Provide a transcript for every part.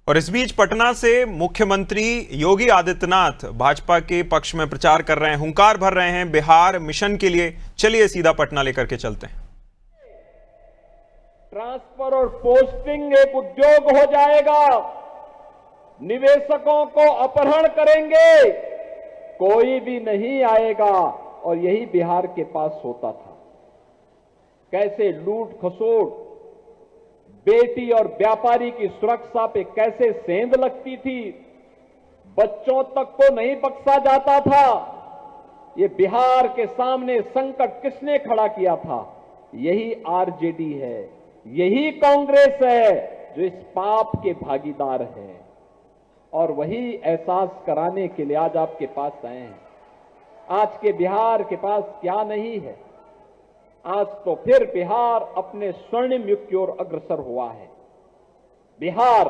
और इस बीच पटना से मुख्यमंत्री योगी आदित्यनाथ भाजपा के पक्ष में प्रचार कर रहे हैं, हुंकार भर रहे हैं बिहार मिशन के लिए। चलिए सीधा पटना लेकर के चलते हैं। ट्रांसफर और पोस्टिंग एक उद्योग हो जाएगा, निवेशकों को अपहरण करेंगे, कोई भी नहीं आएगा। और यही बिहार के पास होता था। कैसे लूट खसोट, बेटी और व्यापारी की सुरक्षा पे कैसे सेंध लगती थी, बच्चों तक को नहीं बख्शा जाता था। ये बिहार के सामने संकट किसने खड़ा किया था? यही आरजेडी है, यही कांग्रेस है जो इस पाप के भागीदार है। और वही एहसास कराने के लिए आज आपके पास आए हैं। आज के बिहार के पास क्या नहीं है? आज तो फिर बिहार अपने स्वर्णिम युग की ओर अग्रसर हुआ है। बिहार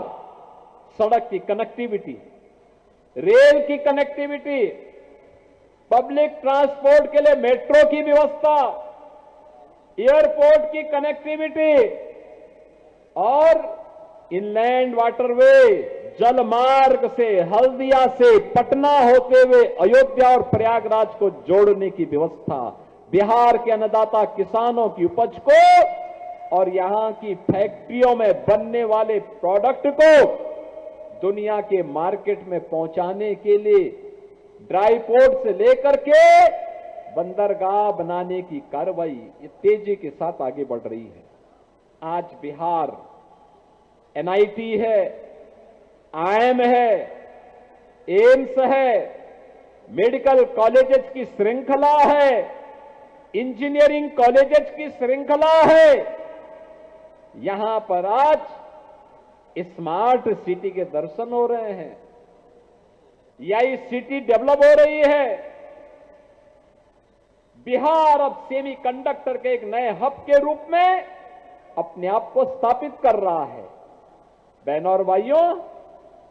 सड़क की कनेक्टिविटी, रेल की कनेक्टिविटी, पब्लिक ट्रांसपोर्ट के लिए मेट्रो की व्यवस्था, एयरपोर्ट की कनेक्टिविटी और इनलैंड वाटरवे, जल मार्ग से हल्दिया से पटना होते हुए अयोध्या और प्रयागराज को जोड़ने की व्यवस्था, बिहार के अन्नदाता किसानों की उपज को और यहां की फैक्ट्रियों में बनने वाले प्रोडक्ट को दुनिया के मार्केट में पहुंचाने के लिए ड्राई पोर्ट से लेकर के बंदरगाह बनाने की कार्रवाई ये तेजी के साथ आगे बढ़ रही है। आज बिहार एनआईटी है, आईएम है, एम्स है, मेडिकल कॉलेजेस की श्रृंखला है, इंजीनियरिंग कॉलेजेस की श्रृंखला है। यहां पर आज स्मार्ट सिटी के दर्शन हो रहे हैं। यही सिटी डेवलप हो रही है। बिहार अब सेमीकंडक्टर के एक नए हब के रूप में अपने आप को स्थापित कर रहा है। बहनों और भाइयों,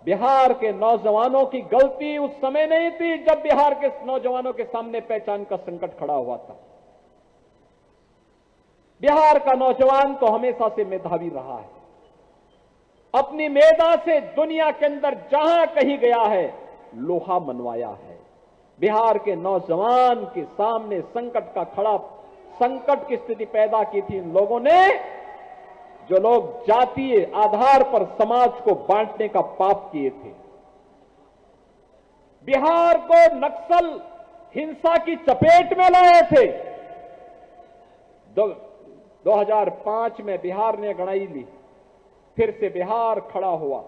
बिहार के नौजवानों की गलती उस समय नहीं थी जब बिहार के नौजवानों के सामने पहचान का संकट खड़ा हुआ था। बिहार का नौजवान तो हमेशा से मेधावी रहा है। अपनी मेधा से दुनिया के अंदर जहां कहीं गया है लोहा मनवाया है। बिहार के नौजवान के सामने संकट की स्थिति पैदा की थी इन लोगों ने, जो लोग जातीय आधार पर समाज को बांटने का पाप किए थे। बिहार को नक्सल हिंसा की चपेट में लाए थे। 2005 में बिहार ने गड़ाई ली, फिर से बिहार खड़ा हुआ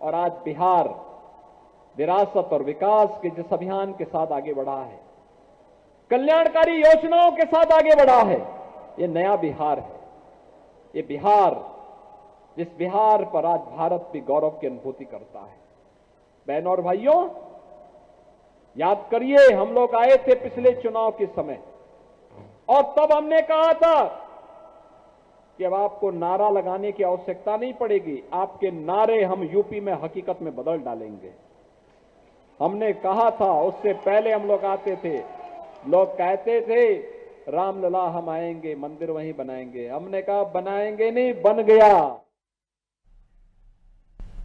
और आज बिहार विरासत और विकास के जिस अभियान के साथ आगे बढ़ा है, कल्याणकारी योजनाओं के साथ आगे बढ़ा है, ये नया बिहार है। ये बिहार, जिस बिहार पर आज भारत भी गौरव की अनुभूति करता है। बहनों और भाइयों, याद करिए, हम लोग आए थे पिछले चुनाव के समय और तब हमने कहा था कि अब आपको नारा लगाने की आवश्यकता नहीं पड़ेगी, आपके नारे हम यूपी में हकीकत में बदल डालेंगे। हमने कहा था, उससे पहले हम लोग आते थे, लोग कहते थे रामलला हम आएंगे, मंदिर वहीं बनाएंगे। हमने कहा बनाएंगे नहीं, बन गया।